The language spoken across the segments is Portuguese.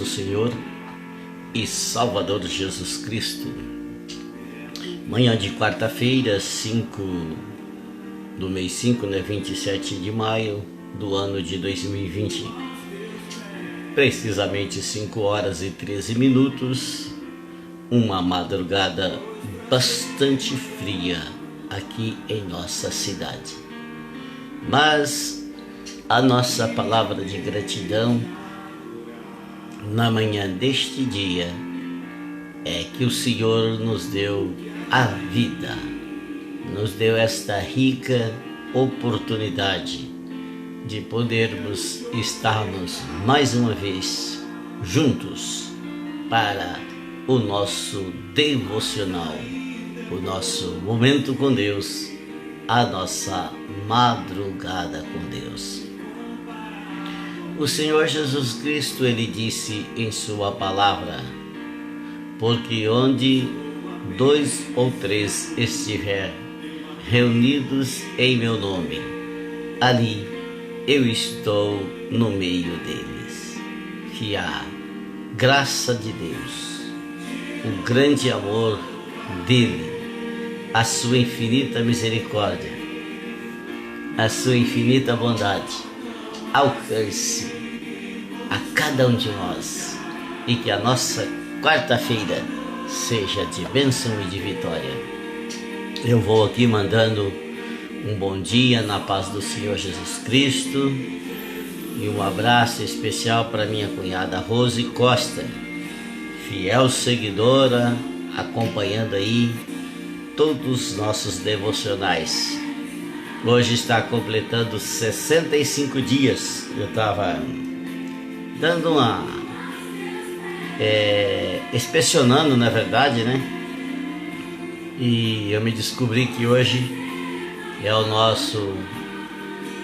Senhor e Salvador Jesus Cristo. Manhã de quarta-feira, 5 do mês 5, 27 de maio do ano de 2020. Precisamente 5 horas e 13 minutos, uma madrugada bastante fria aqui em nossa cidade. Mas a nossa palavra de gratidão na manhã deste dia é que o Senhor nos deu a vida, nos deu esta rica oportunidade de podermos estarmos mais uma vez juntos para o nosso devocional, o nosso momento com Deus, a nossa madrugada com Deus. O Senhor Jesus Cristo, Ele disse em sua palavra: porque onde 2 ou 3 estiver reunidos em meu nome, ali eu estou no meio deles. Que a graça de Deus, o grande amor dele, a sua infinita misericórdia, a sua infinita bondade alcance a cada um de nós e que a nossa quarta-feira seja de bênção e de vitória. Eu vou aqui mandando um bom dia na paz do Senhor Jesus Cristo e um abraço especial para minha cunhada Rose Costa, fiel seguidora, acompanhando aí todos os nossos devocionais. Hoje está completando 65 dias. Eu estava dando inspecionando, na verdade, né? E eu me descobri que hoje é o nosso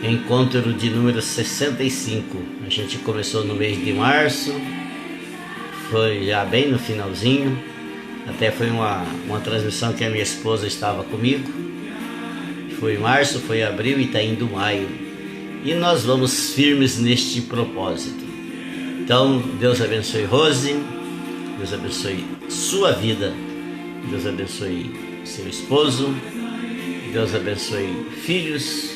encontro de número 65. A gente começou no mês de março, foi já bem no finalzinho. Até foi uma transmissão que a minha esposa estava comigo. Foi março, foi abril e está indo maio. E nós vamos firmes neste propósito. Então, Deus abençoe Rose, Deus abençoe sua vida, Deus abençoe seu esposo, Deus abençoe filhos,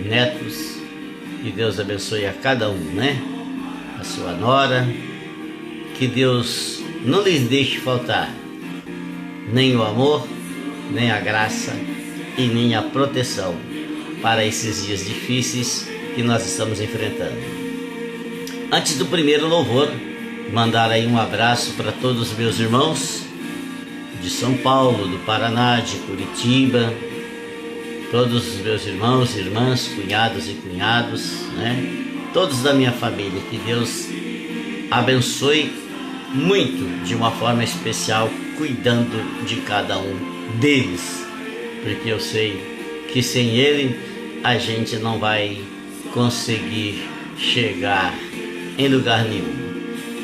netos, e Deus abençoe a cada um, né? A sua nora, que Deus não lhes deixe faltar nem o amor, nem a graça e nem a proteção para esses dias difíceis que nós estamos enfrentando. Antes do primeiro louvor, mandar aí um abraço para todos os meus irmãos de São Paulo, do Paraná, de Curitiba, todos os meus irmãos, irmãs, cunhados e cunhados, né? Todos da minha família, que Deus abençoe muito, de uma forma especial, cuidando de cada um deles, porque eu sei que sem Ele a gente não vai conseguir chegar em lugar nenhum.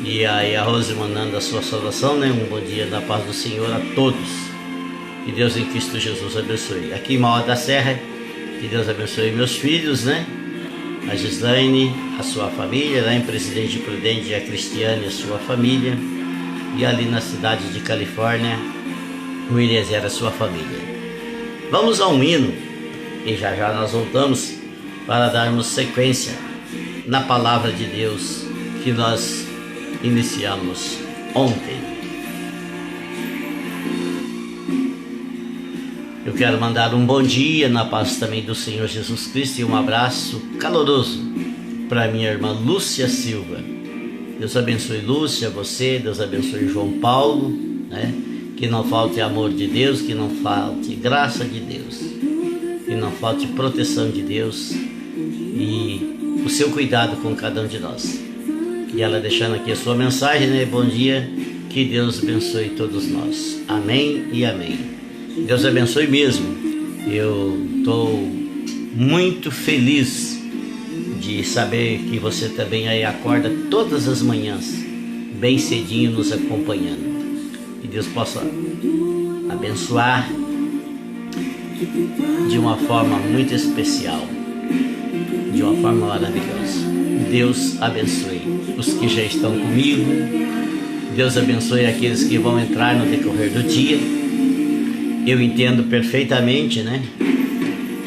E aí a Rose mandando a sua saudação, né? Um bom dia da paz do Senhor a todos. Que Deus em Cristo Jesus abençoe. Aqui em Mauá da Serra, que Deus abençoe meus filhos, né? A Gislaine, a sua família, lá em Presidente Prudente, a Cristiane, a sua família. E ali na cidade de Califórnia, o Eliezer, a sua família. Vamos a um hino e já já nós voltamos para darmos sequência na palavra de Deus que nós iniciamos ontem. Eu quero mandar um bom dia na paz também do Senhor Jesus Cristo e um abraço caloroso para minha irmã Lúcia Silva. Deus abençoe Lúcia, você, Deus abençoe João Paulo, né? Que não falte amor de Deus, que não falte graça de Deus, que não falte proteção de Deus e o seu cuidado com cada um de nós. E ela deixando aqui a sua mensagem, né? Bom dia, que Deus abençoe todos nós. Amém e amém. Deus abençoe mesmo. Eu estou muito feliz de saber que você também aí acorda todas as manhãs, bem cedinho, nos acompanhando. Que Deus possa abençoar de uma forma muito especial, de uma forma maravilhosa. Deus abençoe os que já estão comigo. Deus abençoe aqueles que vão entrar no decorrer do dia. Eu entendo perfeitamente, né,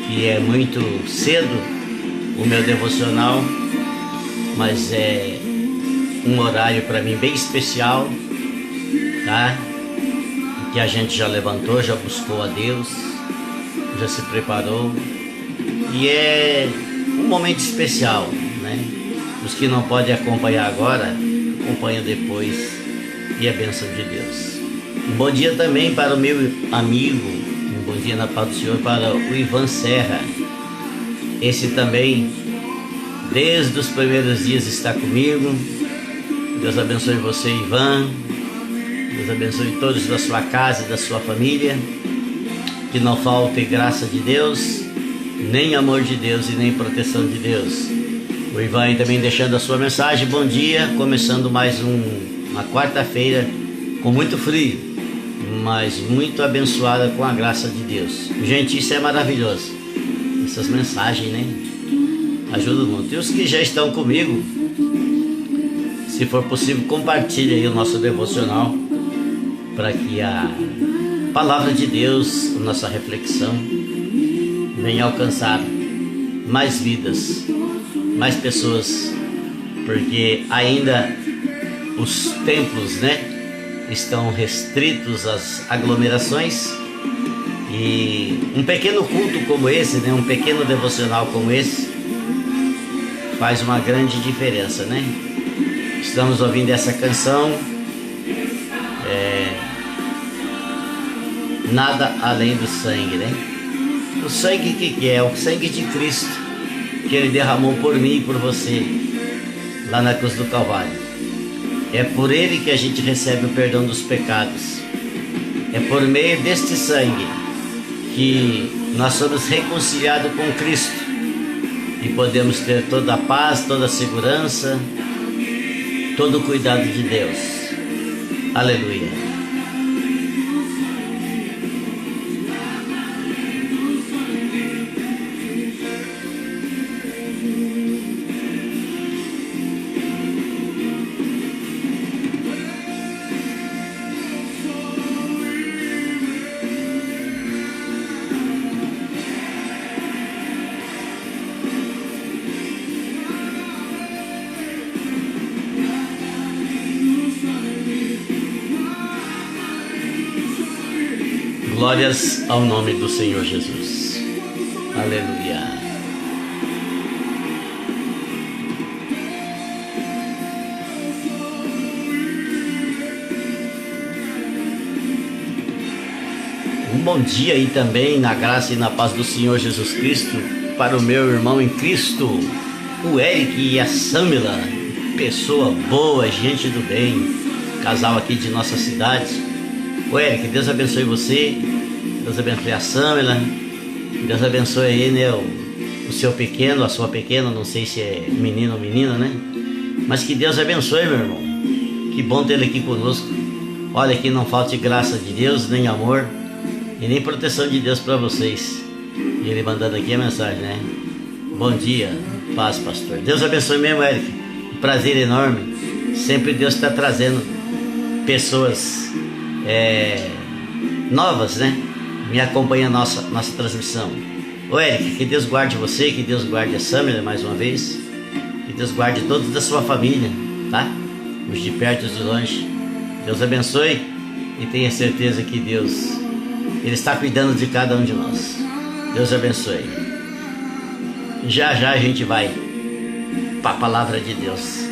que é muito cedo o meu devocional, mas é um horário para mim bem especial, tá? Que a gente já levantou, já buscou a Deus, já se preparou, e é um momento especial, né? Os que não podem acompanhar agora, acompanham depois, e a bênção de Deus. Um bom dia também para o meu amigo, um bom dia na paz do Senhor para o Ivan Serra. Esse também, desde os primeiros dias, está comigo. Deus abençoe você, Ivan. Deus abençoe todos da sua casa e da sua família. Que não falte graça de Deus, nem amor de Deus e nem proteção de Deus. O Ivan aí também deixando a sua mensagem. Bom dia, começando mais uma quarta-feira com muito frio, mas muito abençoada com a graça de Deus. Gente, isso é maravilhoso. Essas mensagens, né? Ajudam muito. E os que já estão comigo, se for possível, compartilhe aí o nosso devocional para que a palavra de Deus, a nossa reflexão, venha alcançar mais vidas, mais pessoas, porque ainda os templos, né, estão restritos às aglomerações, e um pequeno culto como esse, né, um pequeno devocional como esse, faz uma grande diferença, né? Estamos ouvindo essa canção, nada além do sangue, né? O sangue que é? O sangue de Cristo, que Ele derramou por mim e por você, lá na cruz do Calvário. É por Ele que a gente recebe o perdão dos pecados. É por meio deste sangue que nós somos reconciliados com Cristo e podemos ter toda a paz, toda a segurança, todo o cuidado de Deus. Aleluia. Glórias ao nome do Senhor Jesus. Aleluia. Um bom dia aí também, na graça e na paz do Senhor Jesus Cristo, para o meu irmão em Cristo, o Eric e a Samila, pessoa boa, gente do bem, casal aqui de nossa cidade. O Eric, Deus abençoe você, Deus abençoe a Samila, Deus abençoe aí, né, o seu pequeno, a sua pequena, não sei se é menino ou menina, né? Mas que Deus abençoe, meu irmão. Que bom ter ele aqui conosco. Olha, que não falte graça de Deus, nem amor e nem proteção de Deus para vocês. E ele mandando aqui a mensagem, né? Bom dia, paz, pastor. Deus abençoe mesmo, Eric. Um prazer enorme. Sempre Deus está trazendo pessoas novas, né? Me acompanha a nossa transmissão. Ô Eric, que Deus guarde você, que Deus guarde a Samira mais uma vez, que Deus guarde todos da sua família, tá? Os de perto e os de longe. Deus abençoe e tenha certeza que Deus, Ele está cuidando de cada um de nós. Deus abençoe. Já já a gente vai para a palavra de Deus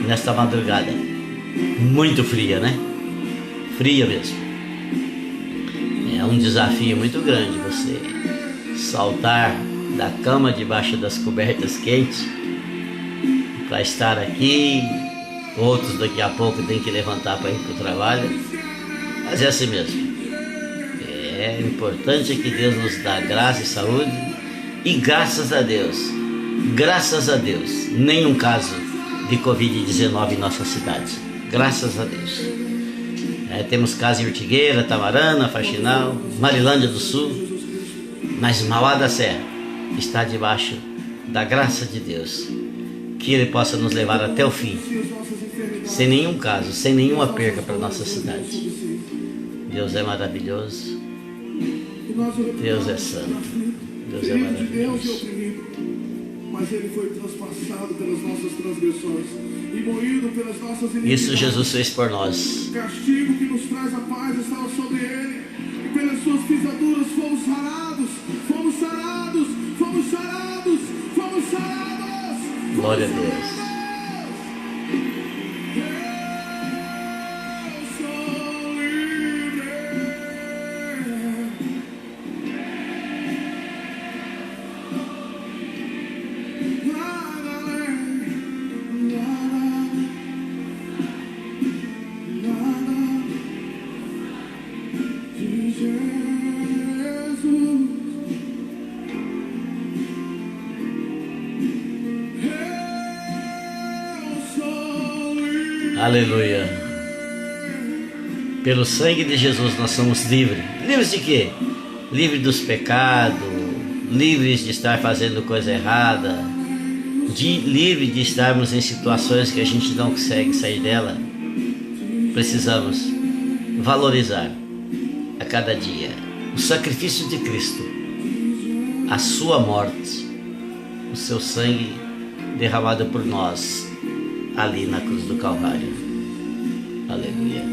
nesta madrugada muito fria, né? Fria mesmo. É um desafio muito grande você saltar da cama debaixo das cobertas quentes para estar aqui. Outros daqui a pouco tem que levantar para ir para o trabalho, mas é assim mesmo. É importante que Deus nos dá graça e saúde, e graças a Deus, nenhum caso de Covid-19 em nossa cidade, graças a Deus. Temos casa em Ortigueira, Tamarana, Faxinal, Marilândia do Sul, mas Mauá da Serra está debaixo da graça de Deus. que Ele possa nos levar até o fim, sem nenhum caso, sem nenhuma perca para nossa cidade. Deus é maravilhoso, Deus é santo, Deus é maravilhoso. Mas Ele foi transpassado pelas nossas transgressões e moído pelas nossas iniquidades. Isso Jesus fez por nós. O castigo que nos traz a paz estava sobre Ele, e pelas suas pisaduras fomos sarados, fomos sarados, fomos sarados, fomos sarados. Glória a Deus. Aleluia. Pelo sangue de Jesus nós somos livres. Livres de quê? Livres dos pecados, livres de estar fazendo coisa errada, livres de estarmos em situações que a gente não consegue sair dela. Precisamos valorizar a cada dia o sacrifício de Cristo, a sua morte, o seu sangue derramado por nós ali na cruz do Calvário. Aleluia.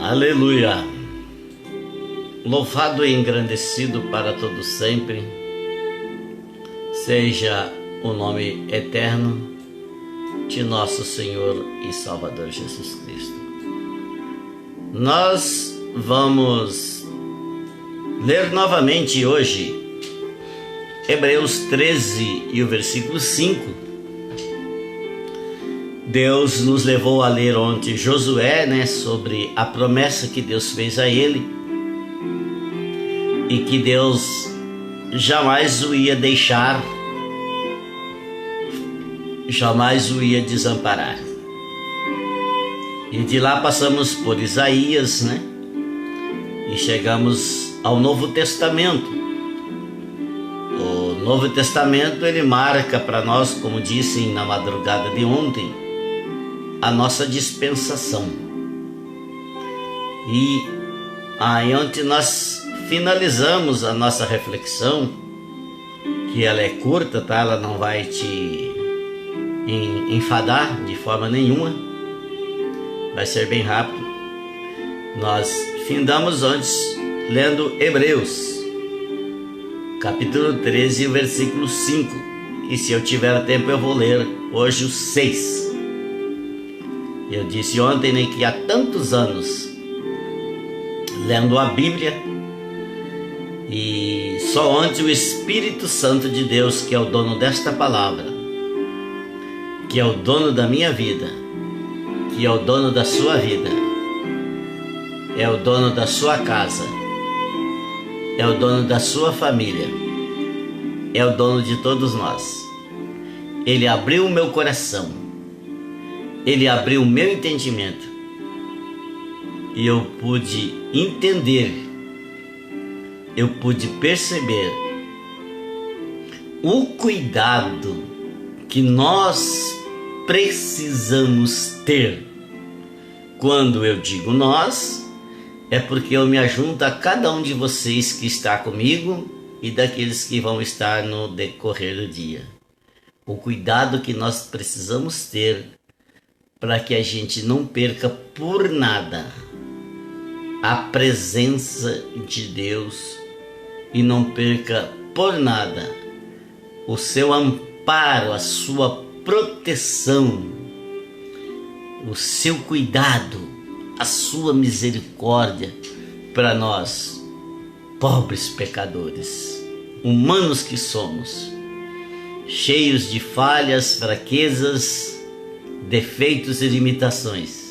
Aleluia. Louvado e engrandecido para todo sempre seja o nome eterno de nosso Senhor e Salvador Jesus Cristo. Nós vamos ler novamente hoje Hebreus 13 e o versículo 5. Deus nos levou a ler ontem Josué, sobre a promessa que Deus fez a ele e que Deus jamais o ia deixar, jamais o ia desamparar. E de lá passamos por Isaías, e chegamos ao Novo Testamento. O Novo Testamento, ele marca para nós, como disse na madrugada de ontem, a nossa dispensação. E aí ontem nós finalizamos a nossa reflexão, que ela é curta, tá? Ela não vai te enfadar de forma nenhuma, vai ser bem rápido. Nós findamos antes lendo Hebreus, capítulo 13, versículo 5. E se eu tiver tempo eu vou ler hoje o 6. Eu disse ontem que há tantos anos lendo a Bíblia, e só ontem o Espírito Santo de Deus, que é o dono desta palavra, que é o dono da minha vida, que é o dono da sua vida, é o dono da sua casa, é o dono da sua família, é o dono de todos nós. Ele abriu o meu coração, ele abriu o meu entendimento, e eu pude entender, eu pude perceber o cuidado que nós precisamos ter. Quando eu digo nós, é porque eu me ajunto a cada um de vocês que está comigo e daqueles que vão estar no decorrer do dia. O cuidado que nós precisamos ter para que a gente não perca por nada a presença de Deus e não perca por nada o seu amparo, a sua proteção, o seu cuidado, a sua misericórdia para nós, pobres pecadores, humanos que somos, cheios de falhas, fraquezas, defeitos e limitações.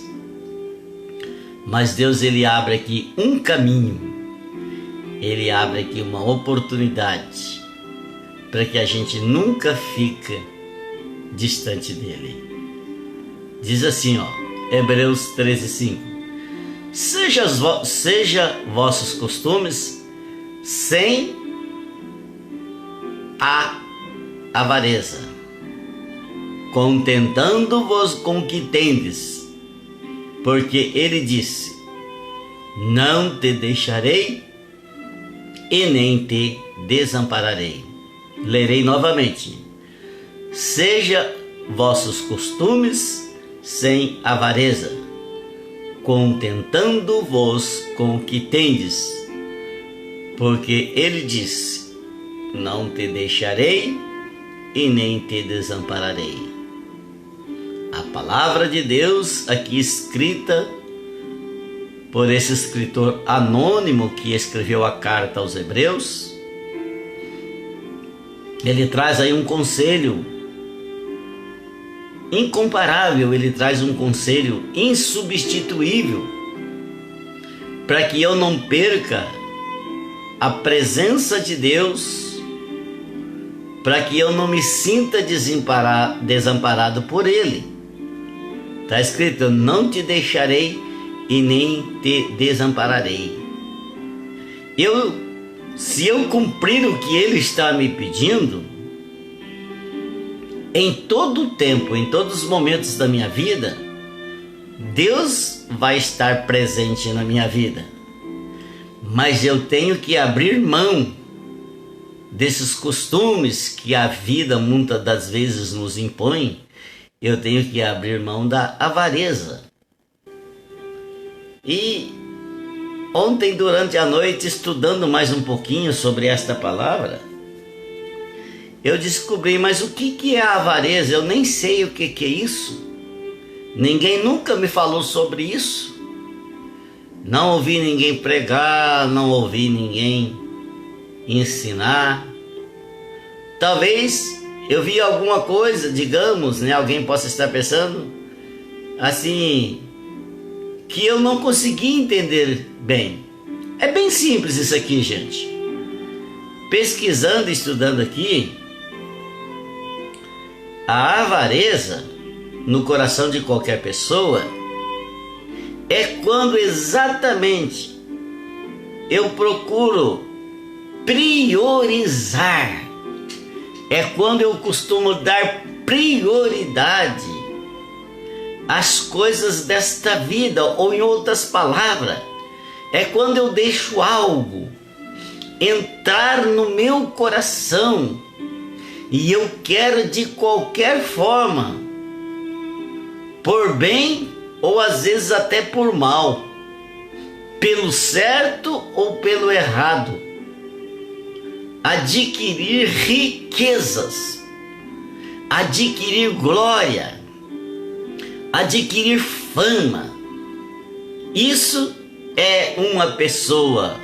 Mas Deus, ele abre aqui um caminho, ele abre aqui uma oportunidade para que a gente nunca fique distante dele. Diz assim, ó, Hebreus 13:5. Seja vossos costumes sem a avareza, contentando-vos com o que tendes, porque ele disse: não te deixarei e nem te desampararei. Lerei novamente. Seja vossos costumes sem avareza, contentando-vos com o que tendes, porque ele disse: não te deixarei e nem te desampararei. A palavra de Deus aqui escrita por esse escritor anônimo que escreveu a carta aos Hebreus, ele traz aí um conselho incomparável, ele traz um conselho insubstituível para que eu não perca a presença de Deus, para que eu não me sinta desamparado por Ele. Está escrito: não te deixarei e nem te desampararei. Se eu cumprir o que Ele está me pedindo, em todo o tempo, em todos os momentos da minha vida, Deus vai estar presente na minha vida. Mas eu tenho que abrir mão desses costumes que a vida muitas das vezes nos impõe. Eu tenho que abrir mão da avareza. E ontem, durante a noite, estudando mais um pouquinho sobre esta palavra, eu descobri, mas o que é a avareza? Eu nem sei o que é isso. Ninguém nunca me falou sobre isso. Não ouvi ninguém pregar, não ouvi ninguém ensinar. Talvez eu vi alguma coisa, digamos, né? Alguém possa estar pensando assim, que eu não consegui entender bem. É bem simples isso aqui, gente. Pesquisando e estudando aqui, a avareza no coração de qualquer pessoa é quando exatamente eu procuro priorizar. É quando eu costumo dar prioridade às coisas desta vida, ou em outras palavras, é quando eu deixo algo entrar no meu coração e eu quero de qualquer forma, por bem ou às vezes até por mal, pelo certo ou pelo errado, adquirir riquezas, adquirir glória, adquirir fama. Isso é uma pessoa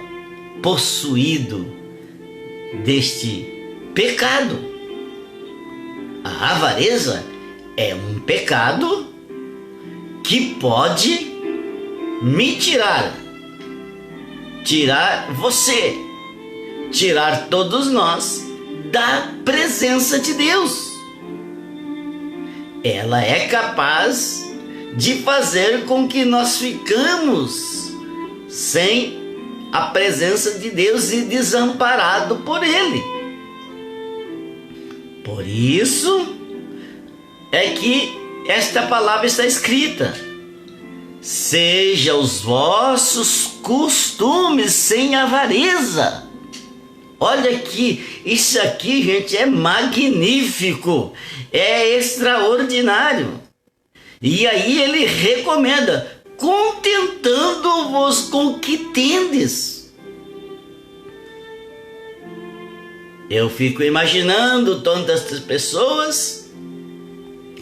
possuído deste pecado. A avareza é um pecado que pode me tirar você, tirar todos nós da presença de Deus. Ela é capaz de fazer com que nós ficamos sem a presença de Deus e desamparado por Ele. Por isso é que esta palavra está escrita: seja os vossos costumes sem avareza. Olha aqui, isso aqui, gente, é magnífico, é extraordinário. E aí ele recomenda: contentando-vos com o que tendes. Eu fico imaginando tantas pessoas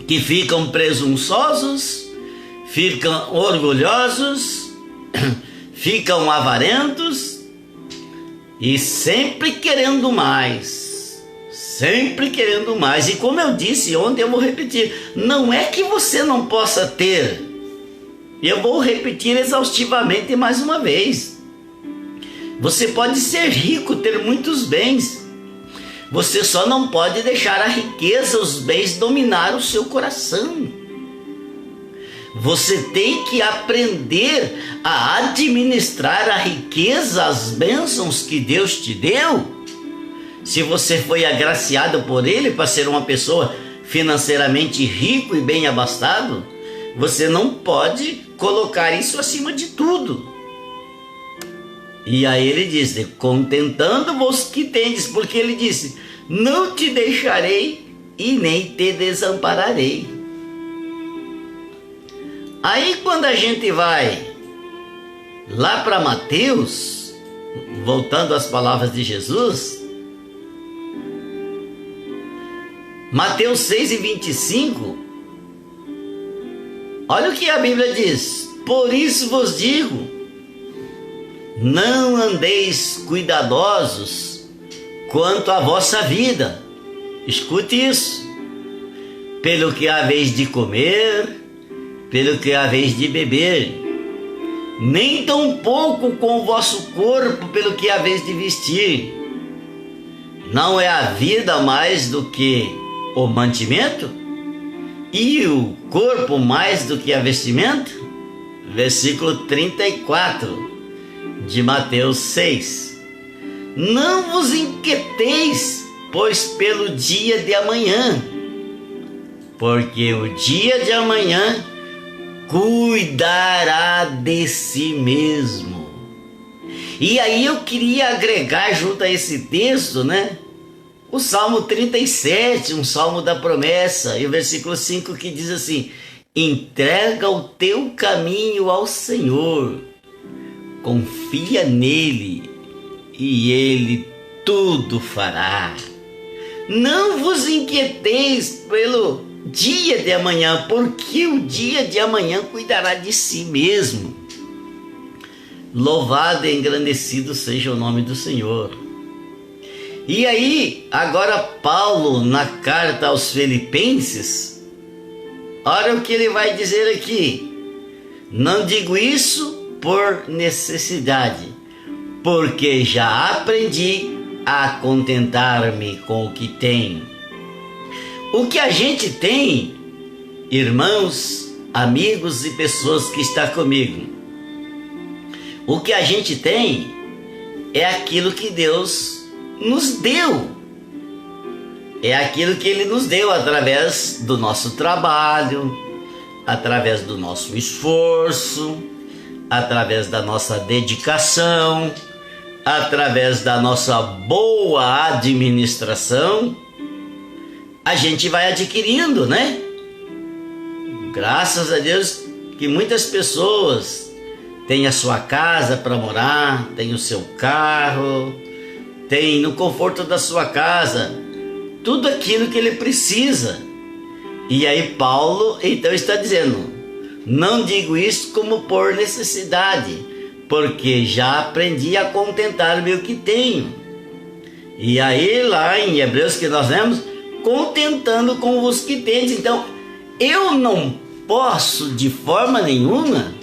que ficam presunçosos, ficam orgulhosos, ficam avarentos e sempre querendo mais, sempre querendo mais. E como eu disse ontem, eu vou repetir: não é que você não possa ter, eu vou repetir exaustivamente mais uma vez. Você pode ser rico, ter muitos bens, você só não pode deixar a riqueza, os bens dominar o seu coração. Você tem que aprender a administrar a riqueza, as bênçãos que Deus te deu. Se você foi agraciado por Ele para ser uma pessoa financeiramente rico e bem abastado, você não pode colocar isso acima de tudo. E aí ele diz, contentando-vos que tendes, porque ele disse, não te deixarei e nem te desampararei. Aí quando a gente vai lá para Mateus, voltando às palavras de Jesus, Mateus 6:25, olha o que a Bíblia diz, por isso vos digo, não andeis cuidadosos quanto à vossa vida. Escute isso. Pelo que haveis de comer, pelo que haveis de beber, nem tampouco com o vosso corpo, pelo que haveis de vestir. Não é a vida mais do que o mantimento? E o corpo mais do que a vestimenta? Versículo 34. De Mateus 6. Não vos inquieteis, pois pelo dia de amanhã, porque o dia de amanhã cuidará de si mesmo. E aí eu queria agregar junto a esse texto, o Salmo 37, um salmo da promessa, e o versículo 5 que diz assim, entrega o teu caminho ao Senhor, confia nele e ele tudo fará. Não vos inquieteis pelo dia de amanhã, porque o dia de amanhã cuidará de si mesmo. Louvado e engrandecido seja o nome do Senhor. E aí, agora Paulo, na carta aos Filipenses, olha o que ele vai dizer aqui. Não digo isso por necessidade, porque já aprendi a contentar-me com o que tenho. O que a gente tem, irmãos, amigos e pessoas que estão comigo, o que a gente tem é aquilo que Deus nos deu. É aquilo que Ele nos deu através do nosso trabalho, através do nosso esforço, através da nossa dedicação, através da nossa boa administração, a gente vai adquirindo, Graças a Deus que muitas pessoas têm a sua casa para morar, têm o seu carro, têm no conforto da sua casa tudo aquilo que ele precisa. E aí Paulo então está dizendo, não digo isso como por necessidade, porque já aprendi a contentar-me o que tenho. E aí lá em Hebreus que nós lemos, contentando com os que tens. Então eu não posso de forma nenhuma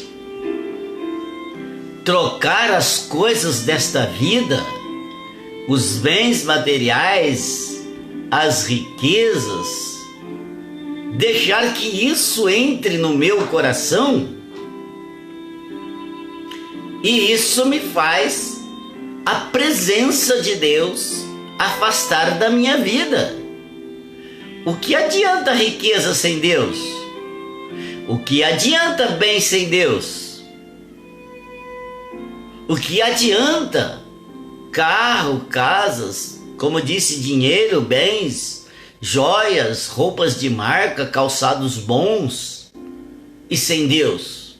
trocar as coisas desta vida, os bens materiais, as riquezas, deixar que isso entre no meu coração, e isso me faz a presença de Deus afastar da minha vida. O que adianta riqueza sem Deus? O que adianta bem sem Deus? O que adianta carro, casas, como disse, dinheiro, bens, joias, roupas de marca, calçados bons, e sem Deus?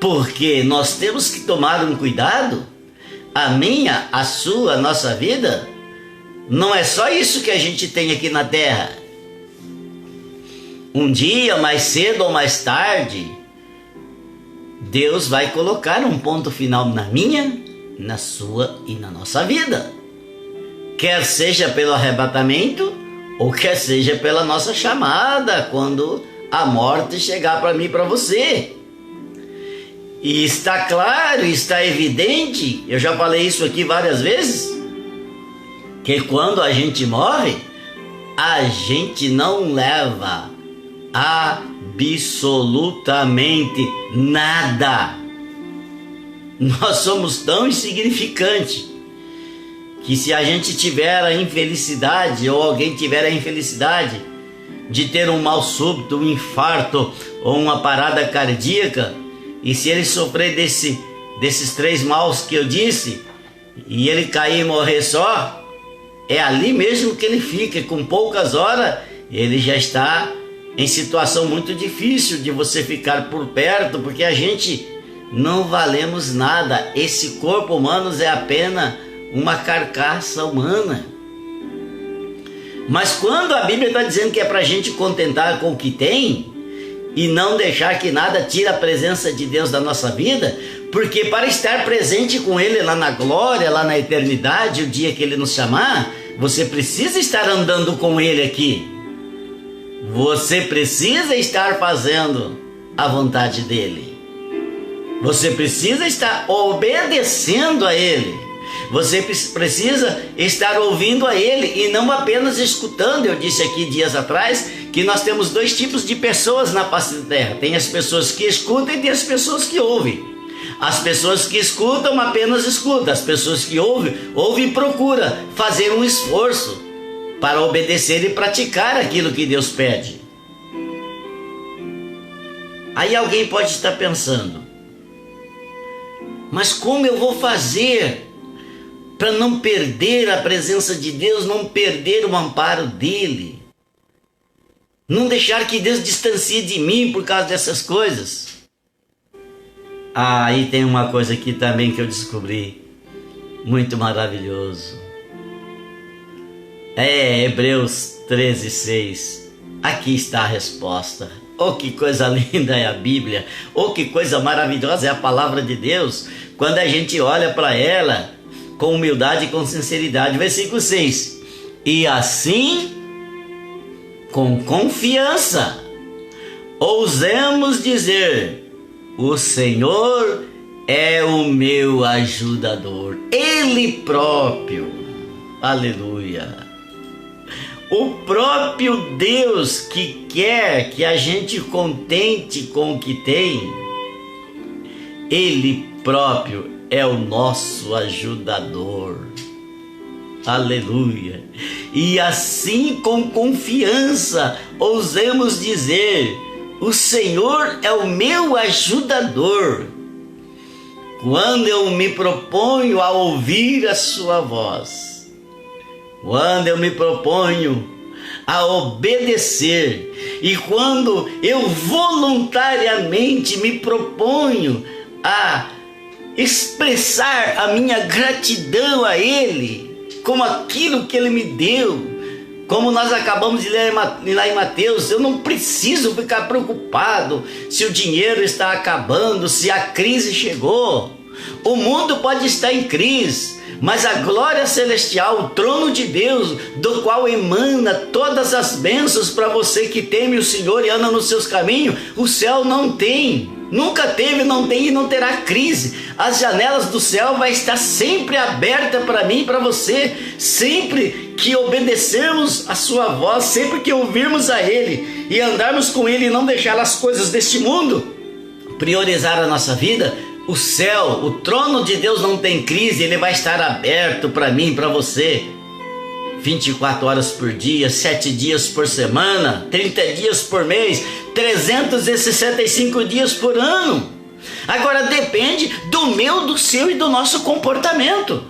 Porque nós temos que tomar um cuidado, a minha, a sua, a nossa vida, não é só isso que a gente tem aqui na terra. Um dia, mais cedo ou mais tarde, Deus vai colocar um ponto final na minha, na sua e na nossa vida. Quer seja pelo arrebatamento, ou quer seja pela nossa chamada, quando a morte chegar para mim e para você. E está claro, está evidente, eu já falei isso aqui várias vezes, que quando a gente morre, a gente não leva absolutamente nada. Nós somos tão insignificantes que se a gente tiver a infelicidade, ou alguém tiver a infelicidade de ter um mal súbito, um infarto ou uma parada cardíaca, e se ele sofrer desses 3 maus que eu disse, e ele cair e morrer só, é ali mesmo que ele fica. Com poucas horas ele já está em situação muito difícil de você ficar por perto, porque a gente não valemos nada. Esse corpo humano é apenas uma carcaça humana. Mas quando a Bíblia está dizendo que é para a gente contentar com o que tem e não deixar que nada tire a presença de Deus da nossa vida, porque para estar presente com Ele lá na glória, lá na eternidade, o dia que Ele nos chamar, você precisa estar andando com Ele aqui. Você precisa estar fazendo a vontade dEle. Você precisa estar obedecendo a Ele. Você precisa estar ouvindo a Ele e não apenas escutando. Eu disse aqui dias atrás que nós temos 2 tipos de pessoas na face da terra. Tem as pessoas que escutam e tem as pessoas que ouvem. As pessoas que escutam apenas escutam. As pessoas que ouvem e procuram fazer um esforço para obedecer e praticar aquilo que Deus pede. Aí alguém pode estar pensando: mas como eu vou fazer para não perder a presença de Deus, não perder o amparo dEle, não deixar que Deus distancie de mim por causa dessas coisas? Aí tem uma coisa aqui também que eu descobri, muito maravilhoso. Hebreus 13:6. Aqui está a resposta. Oh, que coisa linda é a Bíblia. Oh, que coisa maravilhosa é a palavra de Deus, quando a gente olha para ela com humildade e com sinceridade. Versículo 6. E assim, com confiança, ousemos dizer: o Senhor é o meu ajudador. Ele próprio. Aleluia. O próprio Deus que quer que a gente contente com o que tem, Ele próprio é o nosso ajudador. Aleluia. E assim, com confiança, ousemos dizer: o Senhor é o meu ajudador. Quando eu me proponho a ouvir a sua voz, quando eu me proponho a obedecer, e quando eu voluntariamente me proponho a expressar a minha gratidão a Ele, como aquilo que Ele me deu, como nós acabamos de ler lá em Mateus, eu não preciso ficar preocupado se o dinheiro está acabando, se a crise chegou. O mundo pode estar em crise, mas a glória celestial, o trono de Deus, do qual emana todas as bênçãos para você que teme o Senhor e anda nos seus caminhos, o céu não tem, nunca teve, não tem e não terá crise. As janelas do céu vai estar sempre aberta para mim e para você, sempre que obedecermos a sua voz, sempre que ouvirmos a Ele e andarmos com Ele e não deixar as coisas deste mundo priorizar a nossa vida. O céu, o trono de Deus não tem crise, Ele vai estar aberto para mim, para você, 24 horas por dia, 7 dias por semana, 30 dias por mês, 365 dias por ano. Agora depende do meu, do seu e do nosso comportamento.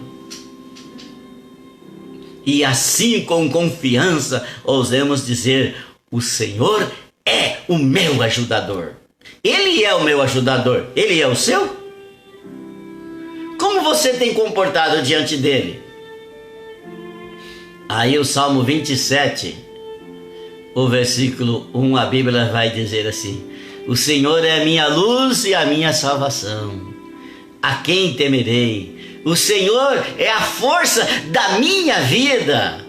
E assim, com confiança, ousemos dizer: o Senhor é o meu ajudador. Ele é o meu ajudador. Ele é o seu? Como você tem comportado diante dele? Aí o Salmo 27, o versículo 1, a Bíblia vai dizer assim: o Senhor é a minha luz e a minha salvação. A quem temerei? O Senhor é a força da minha vida.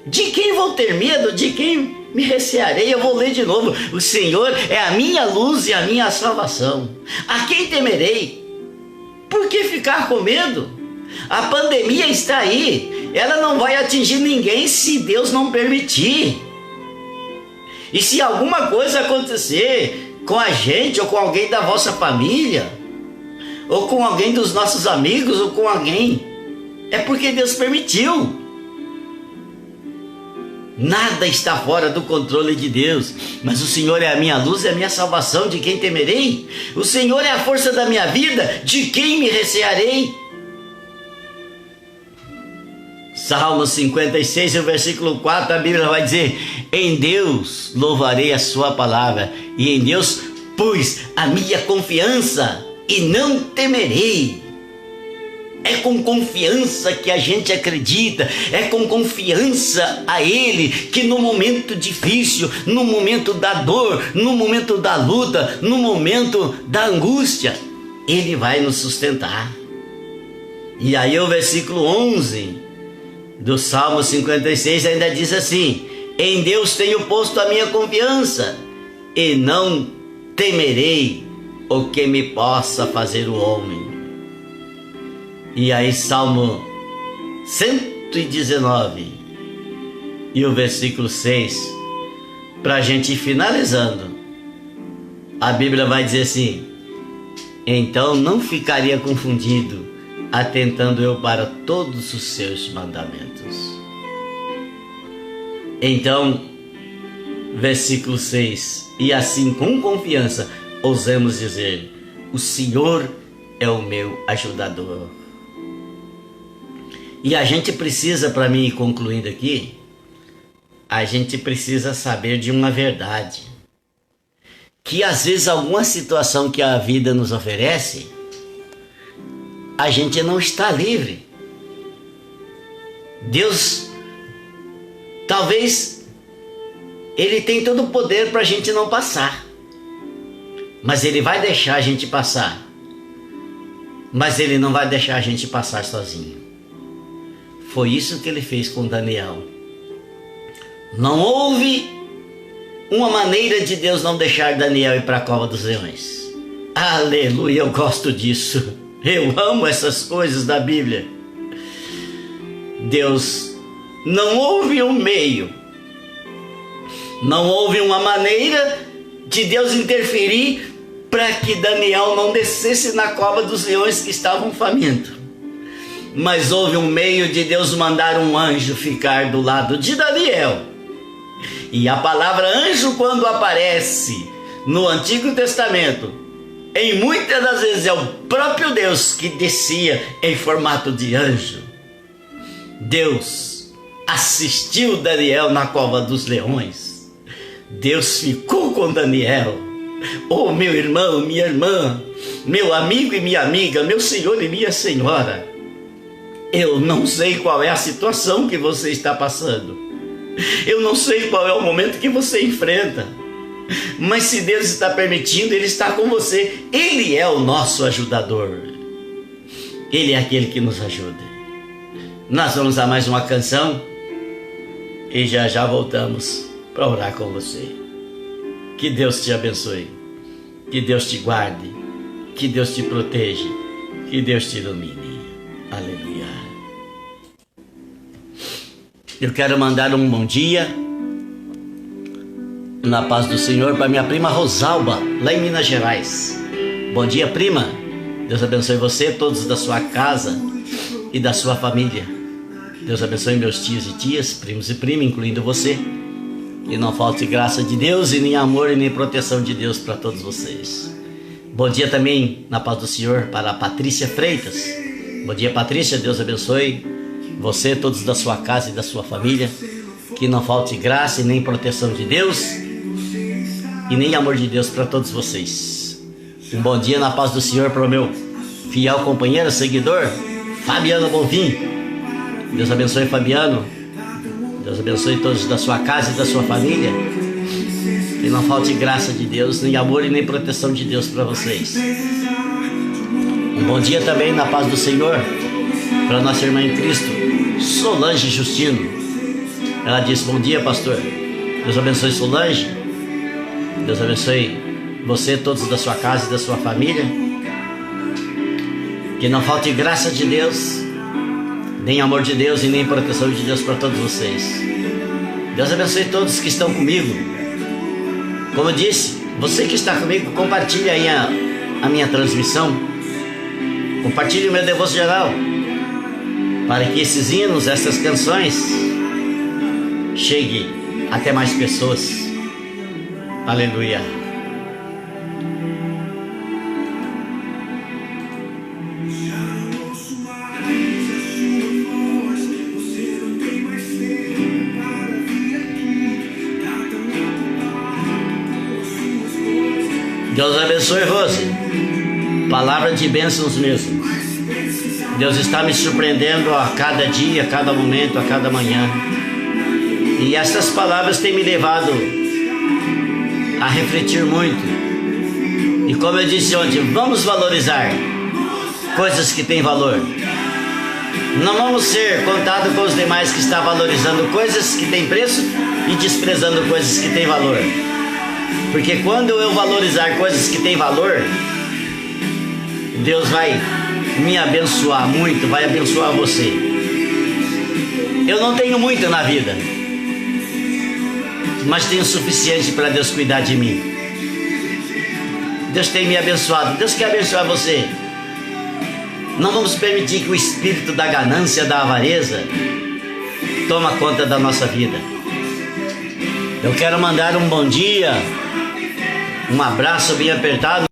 De quem vou ter medo? De quem me recearei? Eu vou ler de novo. O Senhor é a minha luz e a minha salvação. A quem temerei? Por que ficar com medo? A pandemia está aí. Ela não vai atingir ninguém se Deus não permitir. E se alguma coisa acontecer com a gente, ou com alguém da vossa família, ou com alguém dos nossos amigos, ou com alguém, é porque Deus permitiu. Nada está fora do controle de Deus, mas o Senhor é a minha luz e a minha salvação, de quem temerei? O Senhor é a força da minha vida, de quem me recearei? Salmo 56, o versículo 4, a Bíblia vai dizer: em Deus louvarei a sua palavra, e em Deus pus a minha confiança, e não temerei. É com confiança que a gente acredita, é com confiança a Ele que no momento difícil, no momento da dor, no momento da luta, no momento da angústia, Ele vai nos sustentar. E aí o versículo 11 do Salmo 56 ainda diz assim: em Deus tenho posto a minha confiança, e não temerei o que me possa fazer o homem. E aí Salmo 119 e o versículo 6, para a gente ir finalizando, a Bíblia vai dizer assim: então não ficaria confundido, atentando eu para todos os seus mandamentos. Então, versículo 6, e assim com confiança ousamos dizer: o Senhor é o meu ajudador. E a gente precisa, para mim ir concluindo aqui, a gente precisa saber de uma verdade, que às vezes alguma situação que a vida nos oferece, a gente não está livre. Deus, talvez, Ele tem todo o poder para a gente não passar, mas Ele vai deixar a gente passar, mas Ele não vai deixar a gente passar sozinho. Foi isso que Ele fez com Daniel. Não houve uma maneira de Deus não deixar Daniel ir para a cova dos leões. Aleluia, eu gosto disso. Eu amo essas coisas da Bíblia. Deus, não houve um meio, não houve uma maneira de Deus interferir para que Daniel não descesse na cova dos leões que estavam famintos. Mas houve um meio de Deus mandar um anjo ficar do lado de Daniel. E a palavra anjo, quando aparece no Antigo Testamento, em muitas das vezes é o próprio Deus que descia em formato de anjo. Deus assistiu Daniel na cova dos leões. Deus ficou com Daniel. Oh, meu irmão, minha irmã, meu amigo e minha amiga, meu senhor e minha senhora, eu não sei qual é a situação que você está passando, eu não sei qual é o momento que você enfrenta, mas se Deus está permitindo, Ele está com você. Ele é o nosso ajudador, Ele é aquele que nos ajuda. Nós vamos a mais uma canção e já já voltamos para orar com você. Que Deus te abençoe, que Deus te guarde, que Deus te proteja, que Deus te ilumine. Aleluia. Eu quero mandar um bom dia na paz do Senhor para minha prima Rosalba, lá em Minas Gerais. Bom dia, prima. Deus abençoe você, todos da sua casa e da sua família. Deus abençoe meus tios e tias, primos e primas, incluindo você. E não falte graça de Deus, e nem amor e nem proteção de Deus para todos vocês. Bom dia também, na paz do Senhor, para a Patrícia Freitas. Bom dia, Patrícia. Deus abençoe você, todos da sua casa e da sua família. Que não falte graça e nem proteção de Deus, e nem amor de Deus para todos vocês. Um bom dia na paz do Senhor para o meu fiel companheiro, seguidor, Fabiano Bonfim. Deus abençoe, Fabiano. Deus abençoe todos da sua casa e da sua família. Que não falte graça de Deus, nem amor e nem proteção de Deus para vocês. Um bom dia também na paz do Senhor para nossa irmã em Cristo, Solange Justino. Ela disse: bom dia, pastor. Deus abençoe, Solange. Deus abençoe você, todos da sua casa e da sua família. Que não falte graça de Deus, nem amor de Deus e nem proteção de Deus para todos vocês. Deus abençoe todos que estão comigo Como eu disse, você que está comigo, compartilhe aí a minha transmissão. Compartilhe o meu devocional, para que esses hinos, essas canções, cheguem até mais pessoas. Aleluia. Deus abençoe, Rose. Palavra de bênçãos mesmo. Deus está me surpreendendo a cada dia, a cada momento, a cada manhã. E essas palavras têm me levado a refletir muito. E como eu disse ontem, vamos valorizar coisas que têm valor. Não vamos ser contados com os demais que estão valorizando coisas que têm preço e desprezando coisas que têm valor. Porque quando eu valorizar coisas que têm valor, Deus vai me abençoar muito, vai abençoar você. Eu não tenho muito na vida, mas tenho o suficiente para Deus cuidar de mim. Deus tem me abençoado, Deus quer abençoar você. Não vamos permitir que o espírito da ganância, da avareza, toma conta da nossa vida. Eu quero mandar um bom dia, um abraço bem apertado.